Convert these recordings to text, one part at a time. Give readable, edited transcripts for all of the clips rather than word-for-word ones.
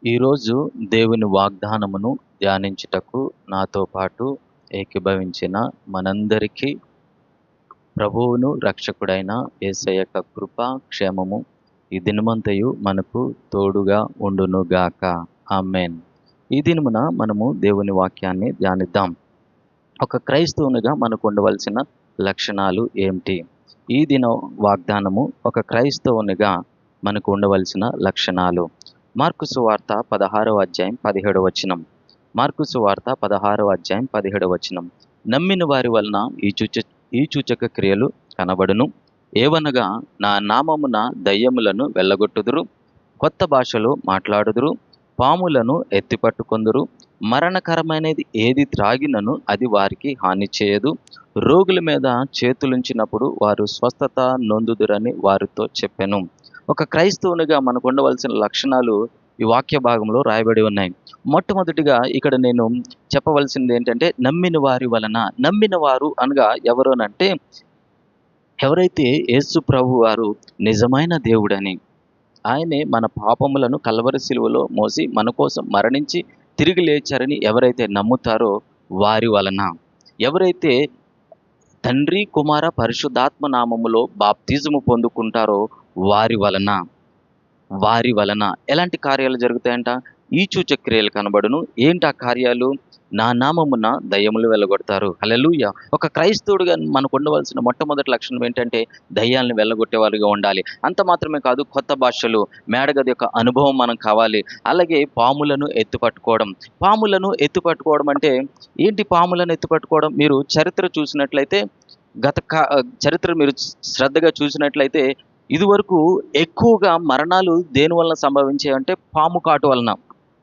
ఈరోజు దేవుని వాగ్దానమును ధ్యానించుటకు నాతో పాటు ఏకీభవించిన మనందరికీ ప్రభువును రక్షకుడైన యేసయ్య యొక్క కృప క్షేమము ఈ దినమంతయు మనకు తోడుగా ఉండునుగాక. ఆమేన్. ఈ దినమున మనము దేవుని వాక్యాన్ని ధ్యానిద్దాం. ఒక క్రైస్తవునిగా మనకు ఉండవలసిన లక్షణాలు ఏమిటి? ఈ దిన వాగ్దానము ఒక క్రైస్తవునిగా మనకు ఉండవలసిన లక్షణాలు. మార్కు సువార్త 16వ అధ్యాయం 17వ వచనం. మార్కు సువార్త 16వ అధ్యాయం 17వ వచనం. నమ్మిన వారి వలన ఈ సూచక క్రియలు కనబడును. ఏవనగా నా నామమున దయ్యములను వెళ్ళగొట్టుదురు, కొత్త భాషలు మాట్లాడుదురు, పాములను ఎత్తిపట్టుకొందురు, మరణకరమైనది ఏది త్రాగినను అది వారికి హాని చేయదు, రోగుల మీద చేతులుంచినప్పుడు వారు స్వస్థత నొందుదురని వారితో చెప్పెను. ఒక క్రైస్తవునిగా మనకు ఉండవలసిన లక్షణాలు ఈ వాక్య భాగంలో రాయబడి ఉన్నాయి. మొట్టమొదటిగా ఇక్కడ నేను చెప్పవలసింది ఏంటంటే, నమ్మిన వారి వలన. నమ్మిన వారు అనగా ఎవరోనంటే, ఎవరైతే యేసు ప్రభు వారు నిజమైన దేవుడని, ఆయనే మన పాపములను కల్వరి శిలువలో మోసి మన కోసం మరణించి తిరిగి లేచారని ఎవరైతే నమ్ముతారో వారి వలన, ఎవరైతే తండ్రి కుమార పరిశుద్ధాత్మ నామములో బాప్తిజము పొందుకుంటారో వారి వలన ఎలాంటి కార్యాలు జరుగుతాయంట? ఈ సూచక్రియలు కనబడును. ఏంటి ఆ కార్యాలు? నా నామమున దయ్యములు వెళ్ళగొడతారు. హల్లెలూయా. ఒక క్రైస్తవుడిగా మనకు ఉండవలసిన మొట్టమొదటి లక్షణం ఏంటంటే, దయ్యాలను వెళ్ళగొట్టేవారిగా ఉండాలి. అంత మాత్రమే కాదు, కొత్త భాషలు, మేడగది యొక్క అనుభవం మనం కావాలి. అలాగే పాములను ఎత్తుపట్టుకోవడం. పాములను ఎత్తుపట్టుకోవడం అంటే ఏంటి? పాములను ఎత్తుపట్టుకోవడం, మీరు చరిత్ర చూసినట్లయితే, చరిత్ర మీరు శ్రద్ధగా చూసినట్లయితే, ఇదివరకు ఎక్కువగా మరణాలు దేని వలన సంభవించాయంటే పాము కాటు వలన.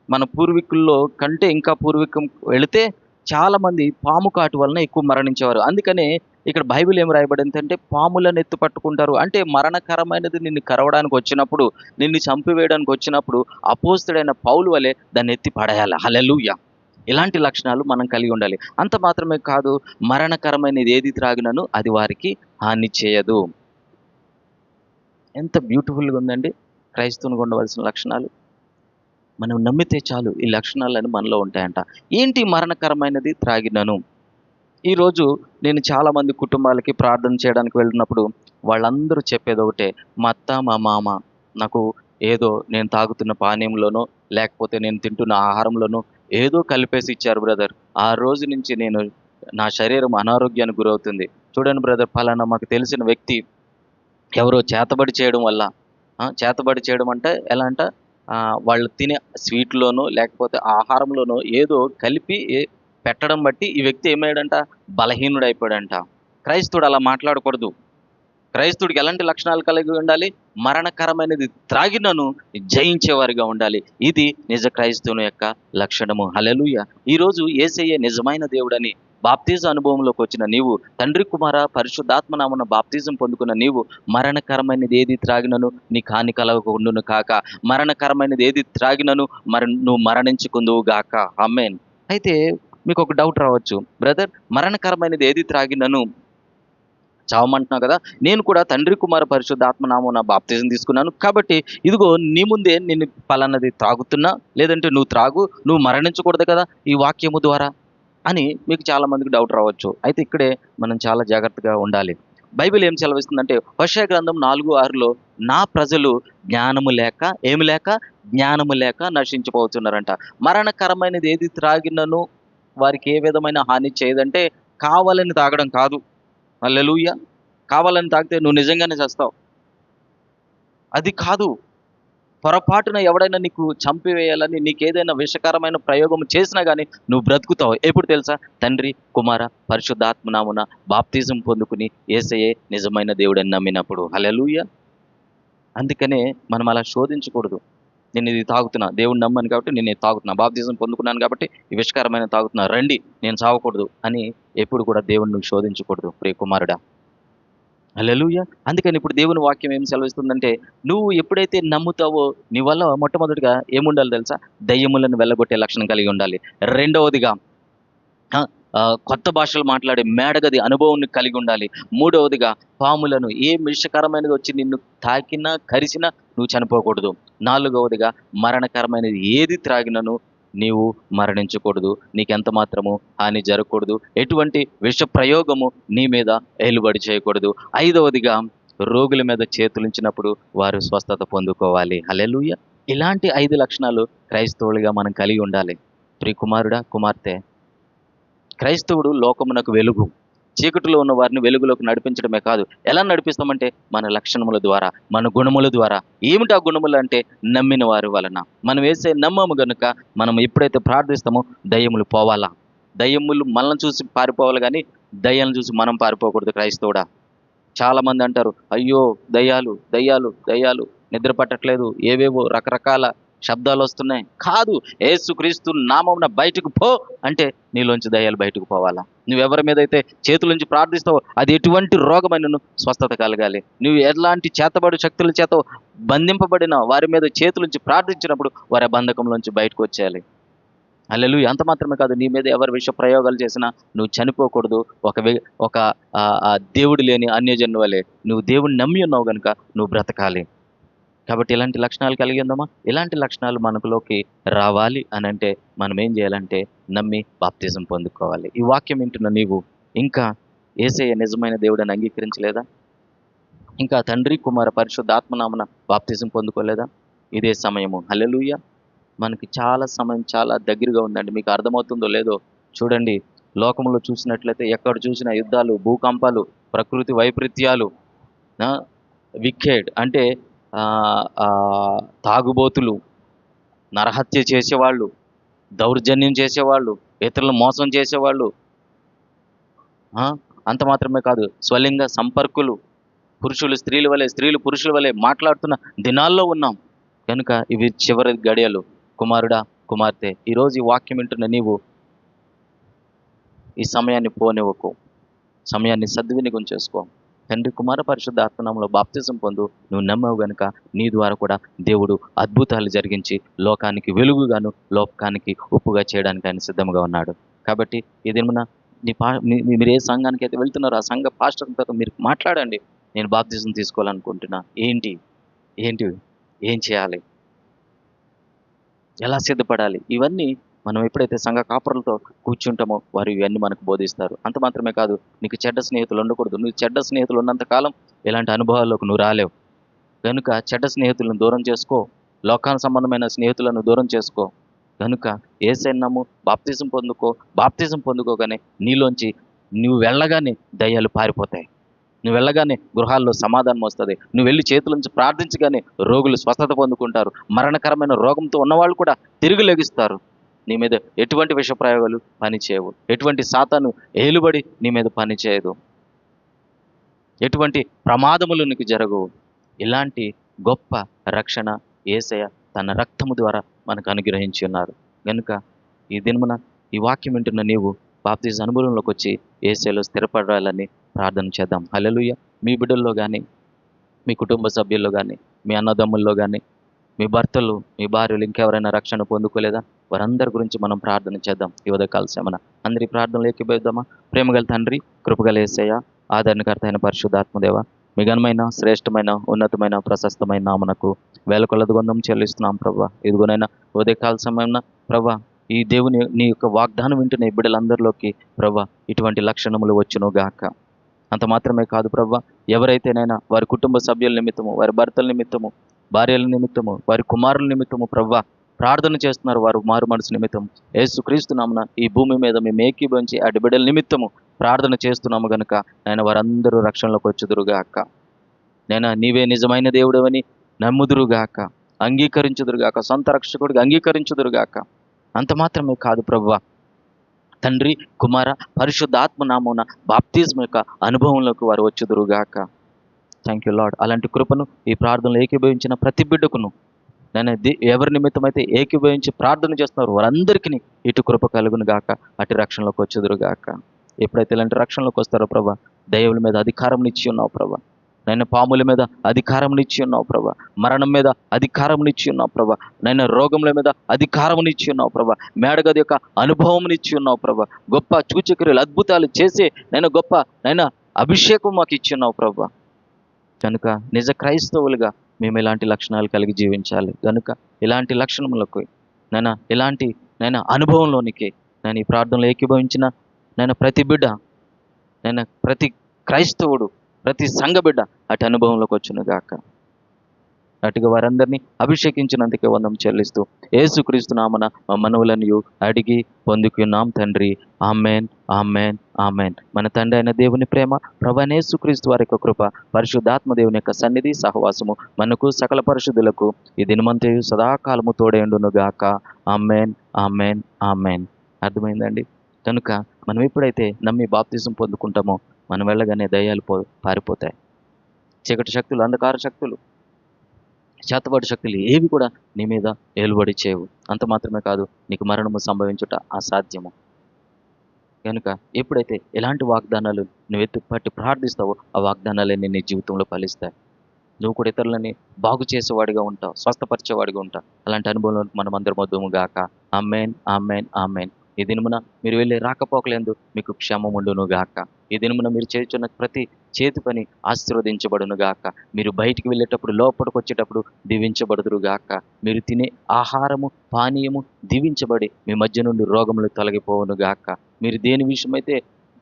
మన పూర్వీకుల్లో కంటే ఇంకా పూర్వీకం వెళితే చాలామంది పాము కాటు వలన ఎక్కువ మరణించేవారు. అందుకనే ఇక్కడ బైబిల్ ఏం రాయబడింది అంటే, పాములను ఎత్తు పట్టుకుంటారు. అంటే మరణకరమైనది నిన్ను కరవడానికి వచ్చినప్పుడు, నిన్ను చంపివేయడానికి వచ్చినప్పుడు అపోస్తలుడైన పౌలు వలె దాన్ని ఎత్తి పడేయాలి. హల్లెలూయా. ఇలాంటి లక్షణాలు మనం కలిగి ఉండాలి. అంత మాత్రమే కాదు, మరణకరమైనది ఏది త్రాగినను అది వారికి హాని చేయదు. ఎంత బ్యూటిఫుల్గా ఉందండి క్రైస్తవునికి ఉండవలసిన లక్షణాలు. మనం నమ్మితే చాలు ఈ లక్షణాలన్నీ మనలో ఉంటాయంట. ఏంటి మరణకరమైనది త్రాగినను? ఈరోజు నేను చాలామంది కుటుంబాలకి ప్రార్థన చేయడానికి వెళ్ళినప్పుడు వాళ్ళందరూ చెప్పేది ఒకటే, మా అత్త మా మామ నాకు ఏదో నేను తాగుతున్న పానీయంలోనో లేకపోతే నేను తింటున్న ఆహారంలోనో ఏదో కలిపేసి ఇచ్చారు బ్రదర్. ఆ రోజు నుంచి నా శరీరం అనారోగ్యానికి గురవుతుంది. చూడండి బ్రదర్, ఫలానా మాకు తెలిసిన వ్యక్తి ఎవరో చేతబడి చేయడం వల్ల, చేతబడి చేయడం అంటే ఎలా అంట, వాళ్ళు తినే స్వీట్లోనో లేకపోతే ఆహారంలోనో ఏదో కలిపి పెట్టడం బట్టి ఈ వ్యక్తి ఏమయ్యాడంట? బలహీనుడైపోయాడంట. క్రైస్తవుడు అలా మాట్లాడకూడదు. క్రైస్తవుడికి ఎలాంటి లక్షణాలు కలిగి ఉండాలి? మరణకరమైనది త్రాగినను జయించేవారిగా ఉండాలి. ఇది నిజ క్రైస్తవుని యొక్క లక్షణము. హల్లెలూయా. ఈరోజు యేసయ్యే నిజమైన దేవుడని బాప్తిజం అనుభవంలోకి వచ్చిన నీవు, తండ్రి కుమార పరిశుద్ధాత్మ నామమున బాప్తిజం పొందుకున్న నీవు, మరణకరమైనది ఏది త్రాగినను నీకు హాని కలగకుండును కాక, మరణకరమైనది ఏది త్రాగినను నువ్వు మరణించుకుందువు గాక. ఆమేన్. అయితే మీకు ఒక డౌట్ రావచ్చు, బ్రదర్ మరణకరమైనది ఏది త్రాగినను చావమంటున్నావు కదా, నేను కూడా తండ్రి కుమార పరిశుద్ధాత్మ నామమున బాప్తిజం తీసుకున్నాను కాబట్టి ఇదిగో నీ ముందే నేను పలానది త్రాగుతున్నా, లేదంటే నువ్వు త్రాగు, నువ్వు మరణించకూడదు కదా ఈ వాక్యము ద్వారా అని మీకు చాలామందికి డౌట్ రావచ్చు. అయితే ఇక్కడే మనం చాలా జాగ్రత్తగా ఉండాలి. బైబిల్ ఏం సెలవిస్తుందంటే, హోషేయ గ్రంథం 4:6లో నా ప్రజలు జ్ఞానము లేక నశించిపోతున్నారంట. మరణకరమైనది ఏది త్రాగినను వారికి ఏ విధమైన హాని చేయదంటే, కావాలని తాగడం కాదు. హల్లెలూయా. కావాలని తాగితే నువ్వు నిజంగానే చేస్తావు. అది కాదు. పొరపాటున ఎవడైనా నీకు చంపివేయాలని నీకేదైనా విషకరమైన ప్రయోగం చేసినా కానీ నువ్వు బ్రతుకుతావు. ఎప్పుడు తెలుసా? తండ్రి కుమార పరిశుద్ధాత్మ నామమున బాప్తిజం పొందుకుని యేసయ్యే నిజమైన దేవుడని నమ్మినప్పుడు. హల్లెలూయా. అందుకనే మనం అలా శోధించకూడదు. నేను ఇది తాగుతున్నా, దేవుడిని నమ్మను కాబట్టి నేను ఇది తాగుతున్నా, బాప్తిజం పొందుకున్నాను కాబట్టి ఈ విషకరమైన తాగుతున్నా, రండి నేను చావకూడదు అని ఎప్పుడు కూడా దేవుడిని నువ్వు శోధించకూడదు ప్రియ కుమారుడా. హల్లెలూయా. అందుకని ఇప్పుడు దేవుని వాక్యం ఏం సెలవిస్తుందంటే, నువ్వు ఎప్పుడైతే నమ్ముతావో నీ వల్ల మొట్టమొదటిగా ఏముండాలి తెలుసా? దయ్యములను వెళ్ళగొట్టే లక్షణం కలిగి ఉండాలి. రెండవదిగా కొత్త భాషలు మాట్లాడే మేడగది అనుభవం కలిగి ఉండాలి. మూడవదిగా పాములను, ఏ విషకరమైనది వచ్చి నిన్ను తాకినా కరిచినా నువ్వు చనిపోకూడదు. 4వదిగా మరణకరమైనది ఏది త్రాగినను నీవు మరణించకూడదు. నీకెంత మాత్రము హాని జరగకూడదు. ఎటువంటి విష ప్రయోగము నీ మీద ఏలుబడి చేయకూడదు. 5వదిగా రోగుల మీద చేతులుంచినప్పుడు వారు స్వస్థత పొందుకోవాలి. హల్లెలూయా. ఇలాంటి 5 లక్షణాలు క్రైస్తవులుగా మనం కలిగి ఉండాలి. ప్రియకుమారుడా, కుమార్తె, క్రైస్తవుడు లోకమునకు వెలుగు. చీకటిలో ఉన్న వారిని వెలుగులోకి నడిపించడమే కాదు, ఎలా నడిపిస్తామంటే మన లక్షణముల ద్వారా, మన గుణముల ద్వారా. ఏమిటి ఆ గుణములు అంటే నమ్మిన వారి వలన. మనం వేసే నమ్మము గనుక మనం ఎప్పుడైతే ప్రార్థిస్తామో దయ్యములు పోవాలా. దయ్యములు మనల్ని చూసి పారిపోవాలి కానీ దయ్యాలను చూసి మనం పారిపోకూడదు. క్రైస్తవుడా, చాలామంది అంటారు, అయ్యో దయ్యాలు దయ్యాలు దయ్యాలు, నిద్ర పట్టట్లేదు, ఏవేవో రకరకాల శబ్దాలు వస్తున్నాయి. కాదు, యేసుక్రీస్తు నామమున బయటకు పో అంటే నీలోంచి దయ్యాలు బయటకు పోవాలా. నువ్వెవరి మీద అయితే చేతులుంచి ప్రార్థిస్తావో అది ఎటువంటి రోగమైనను స్వస్థత కలగాలి. నువ్వు ఎలాంటి చేతబడు శక్తుల చేత బంధింపబడిన వారి మీద చేతులుంచి ప్రార్థించినప్పుడు వారి బంధకంలోంచి బయటకు వచ్చేయాలి. హల్లెలూయా. అంత మాత్రమే కాదు, నీ మీద ఎవరు విష ప్రయోగాలు చేసినా నువ్వు చనిపోకూడదు. ఒక దేవుడు లేని అన్యజను వలె నువ్వు దేవుడిని నమ్మి ఉన్నావు కనుక నువ్వు బ్రతకాలి. కాబట్టి ఇలాంటి లక్షణాలు కలిగి ఉందామా? ఇలాంటి లక్షణాలు మనకులోకి రావాలి అని అంటే మనం ఏం చేయాలంటే నమ్మి బాప్తిజం పొందుకోవాలి. ఈ వాక్యం వింటున్న నీవు ఇంకా యేసయ్య నిజమైన దేవుడని అంగీకరించలేదా? ఇంకా తండ్రి, కుమార, పరిశుద్ధాత్మనామన బాప్తిజం పొందుకోలేదా? ఇదే సమయము. హల్లెలూయా. మనకి చాలా సమయం చాలా దగ్గరగా ఉందండి. మీకు అర్థమవుతుందో లేదో చూడండి. లోకంలో చూసినట్లయితే ఎక్కడ చూసిన యుద్ధాలు, భూకంపాలు, ప్రకృతి వైపరీత్యాలు, వికెడ్ అంటే తాగుబోతులు, నరహత్య చేసేవాళ్ళు, దౌర్జన్యం చేసేవాళ్ళు, ఇతరులను మోసం చేసేవాళ్ళు, అంత మాత్రమే కాదు స్వలింగ సంపర్కులు, పురుషులు స్త్రీల వలె, స్త్రీలు పురుషుల వలె మాట్లాడుతున్న దినాల్లో ఉన్నాం. కనుక ఇవి చివరి గడియలు. కుమారుడా, కుమార్తె, ఈరోజు ఈ వాక్యం వింటున్న నీవు ఈ సమయాన్ని పోనివ్వకు. సమయాన్ని సద్వినియోగం చేసుకో. తండ్రి, కుమార, పరిశుద్ధ ఆత్మనామములో బాప్తిజం పొందు. నువ్వు నమ్మవు గనుక నీ ద్వారా కూడా దేవుడు అద్భుతాలు జరిగించి లోకానికి వెలుగుగాను, లోకానికి ఉప్పుగా చేయడానికి ఆయన సిద్ధంగా ఉన్నాడు. కాబట్టి ఈ దినమున మీరు ఏ సంఘానికి అయితే వెళ్తున్నారో ఆ సంఘ పాస్టర్తో మీరు మాట్లాడండి. నేను బాప్తిజం తీసుకోవాలనుకుంటున్నా, ఏంటి ఏం చేయాలి, ఎలా సిద్ధపడాలి, ఇవన్నీ మనం ఎప్పుడైతే సంఘ కాపురులతో కూర్చుంటామో వారు ఇవన్నీ మనకు బోధిస్తారు. అంత మాత్రమే కాదు, నీకు చెడ్డ స్నేహితులు ఉండకూడదు. నువ్వు చెడ్డ స్నేహితులు ఉన్నంతకాలం ఇలాంటి అనుభవాల్లోకి నువ్వు రాలేవు. కనుక చెడ్డ స్నేహితులను దూరం చేసుకో. లోకానికి సంబంధమైన స్నేహితులను దూరం చేసుకో. కనుక యేసయ్యను నమ్ము, బాప్తిజం పొందుకోగానే నీలోంచి నువ్వు వెళ్ళగానే దయ్యాలు పారిపోతాయి. నువ్వు వెళ్ళగానే గృహాల్లో సమాధానం వస్తుంది. నువ్వు వెళ్ళి చేతుల నుంచి ప్రార్థించగానే రోగులు స్వస్థత పొందుకుంటారు. మరణకరమైన రోగంతో ఉన్నవాళ్ళు కూడా తిరిగి లెగిస్తారు. నీ మీద ఎటువంటి విష ప్రయోగాలు పనిచేయవు. ఎటువంటి సాతాను ఏలుబడి నీ మీద పనిచేయదు. ఎటువంటి ప్రమాదములు నీకు జరగవు. ఇలాంటి గొప్ప రక్షణ యేసయ్య తన రక్తము ద్వారా మనకు అనుగ్రహించి ఉన్నారు. కనుక ఈ దినమున ఈ వాక్యం వింటున్న నీవు బాప్తిజ అనుభవంలోకి వచ్చి యేసయ్యలో స్థిరపడాలని ప్రార్థన చేద్దాం. హల్లెలూయా. మీ బిడ్డల్లో కానీ, మీ కుటుంబ సభ్యుల్లో కానీ, మీ అన్నదమ్ముల్లో కానీ, మీ భర్తలు, మీ భార్యలు ఇంకెవరైనా రక్షణ పొందుకోలేదా? వారందరి గురించి మనం ప్రార్థన చేద్దాం. ఈ ఉదయకాల సమన అందరి ప్రార్థనలు ఏకీభవిద్దామా? ప్రేమగల తండ్రి, కృపగల యేసయ్య, ఆదరణకర్త అయిన పరిశుద్ధాత్మదేవ, మీ ఘనమైన, శ్రేష్టమైన, ఉన్నతమైన, ప్రశస్తమైన నామనకు వేల కొలది వందనం చెల్లిస్తున్నాం ప్రభా. ఇదిగోనైనా ఉదయకాల సమయంలో ప్రభా, ఈ దేవుని నీ యొక్క వాగ్దానం వింటున్న ఈ బిడ్డలందరిలోకి ప్రభా ఇటువంటి లక్షణములు వచ్చును గాక. అంత మాత్రమే కాదు ప్రభా, ఎవరైతేనైనా వారి కుటుంబ సభ్యుల నిమిత్తము, వారి భర్తల నిమిత్తము, భార్యల నిమిత్తము, వారి కుమారుల నిమిత్తము ప్రభా ప్రార్థన చేస్తున్నారు. వారు మారు మనసు నిమిత్తం యేసుక్రీస్తు నామమున ఈ భూమి మీద మేము ఏకీభవించి అటు బిడ్డల నిమిత్తము ప్రార్థన చేస్తున్నాము గనుక నేను వారందరూ రక్షణలోకి వచ్చుదురుగాక. నేను నీవే నిజమైన దేవుడవని నమ్ముదురుగాక, అంగీకరించుదురుగాక, సొంత రక్షకుడిగా అంగీకరించుదురుగాక. అంత మాత్రమే కాదు ప్రభువా, తండ్రి, కుమార, పరిశుద్ధాత్మ నామమున బాప్తిజం యొక్క అనుభవంలోకి వారు వచ్చుదురుగాక. Thank you lord. అలాంటి కృపను ఈ ప్రార్థనలు ఏకీభవించిన ప్రతి బిడ్డకును నేను ఎవరి నిమిత్తమైతే ఏకీభవించి ప్రార్థన చేస్తున్నారు వారందరికీ ఇటు కృప కలుగును గాక, అటు రక్షణలోకి వచ్చుదురుగాక. ఎప్పుడైతే ఇలాంటి రక్షణలోకి వస్తారో ప్రభా, దయ్యముల మీద అధికారం ఇచ్చి ఉన్నావు ప్రభా, నేను పాముల మీద అధికారం ఇచ్చి ఉన్నావు ప్రభా, మరణం మీద అధికారం ఇచ్చి ఉన్నావు ప్రభా, నేను రోగముల మీద అధికారం ఇచ్చి ఉన్నావు ప్రభా, మేడగది యొక్క అనుభవం ఇచ్చి ఉన్నావు ప్రభా, గొప్ప సూచక్రియలు అద్భుతాలు చేసి నేను అభిషేకం మాకు ఇచ్చి ఉన్నావు ప్రభా. కనుక నిజ క్రైస్తవులుగా మేము ఎలాంటి లక్షణాలు కలిగి జీవించాలి. కనుక ఇలాంటి లక్షణములకు ఇలాంటి అనుభవంలోనికి నేను ఈ ప్రార్థనలో ఏకీభవించిన ప్రతి బిడ్డ, ప్రతి క్రైస్తవుడు, ప్రతి సంఘ బిడ్డ అటు అనుభవంలోకి వచ్చును గాక. అటుగా వారందరినీ అభిషేకించినందుకే వందం చెల్లిస్తూ యేసుక్రీస్తు నామన మా మనవులను అడిగి పొందుకున్నాం తండ్రి. Amen, amen, amen. మన తండ్రి అయిన దేవుని ప్రేమ, ప్రభువైన యేసుక్రీస్తు వారి యొక్క కృప, పరిశుద్ధాత్మ దేవుని యొక్క సన్నిధి సహవాసము మనకు సకల పరిశుద్ధులకు ఈ దినమంతయు సదాకాలము తోడేండును గాక. Amen, amen, amen. అర్థమైందండి? కనుక మనం ఎప్పుడైతే నమ్మి బాప్తిజం పొందుకుంటామో మనం వెళ్ళగానే దయ్యాలు పారిపోతాయి. చీకటి శక్తులు, అంధకార శక్తులు, చేతబడి శక్తులు ఏవి కూడా నీ మీద ఏలుబడి చేయవు. అంత మాత్రమే కాదు, నీకు మరణము సంభవించుట అసాధ్యము. కనుక ఎప్పుడైతే ఎలాంటి వాగ్దానాలు నువ్వు ఎత్తుపట్టి ప్రార్థిస్తావో ఆ వాగ్దానాలన్నీ నీ జీవితంలో ఫలిస్తాయి. నువ్వు కూడా ఇతరులని బాగు చేసేవాడిగా ఉంటావు, స్వస్థపరిచేవాడిగా ఉంటావు. అలాంటి అనుభవంలో మనం అందరం వద్దుము గాక. Amen, amen, amen. ఈ దినమున మీరు వెళ్ళే రాకపోకలేందు మీకు క్షేమం ఉండును గాక. ఈ దినమున మీరు చేస్తున్న ప్రతి చేతి పని ఆశీర్వదించబడును గాక. మీరు బయటికి వెళ్ళేటప్పుడు, లోపలికి వచ్చేటప్పుడు దీవించబడుదురు గాక. మీరు తినే ఆహారము, పానీయము దీవించబడి మీ మధ్య నుండి రోగములు తొలగిపోవును గాక. మీరు దేని విషయమైతే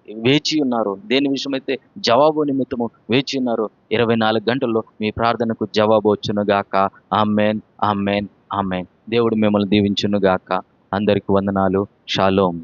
వేచి ఉన్నారో, దేని విషయమైతే జవాబు నిమిత్తము వేచి ఉన్నారో 24 గంటల్లో మీ ప్రార్థనకు జవాబు వచ్చును గాక. Amen, amen, amen. దేవుడు మిమ్మల్ని దీవించును గాక. అందరికి వందనాలు. షాలోమ్.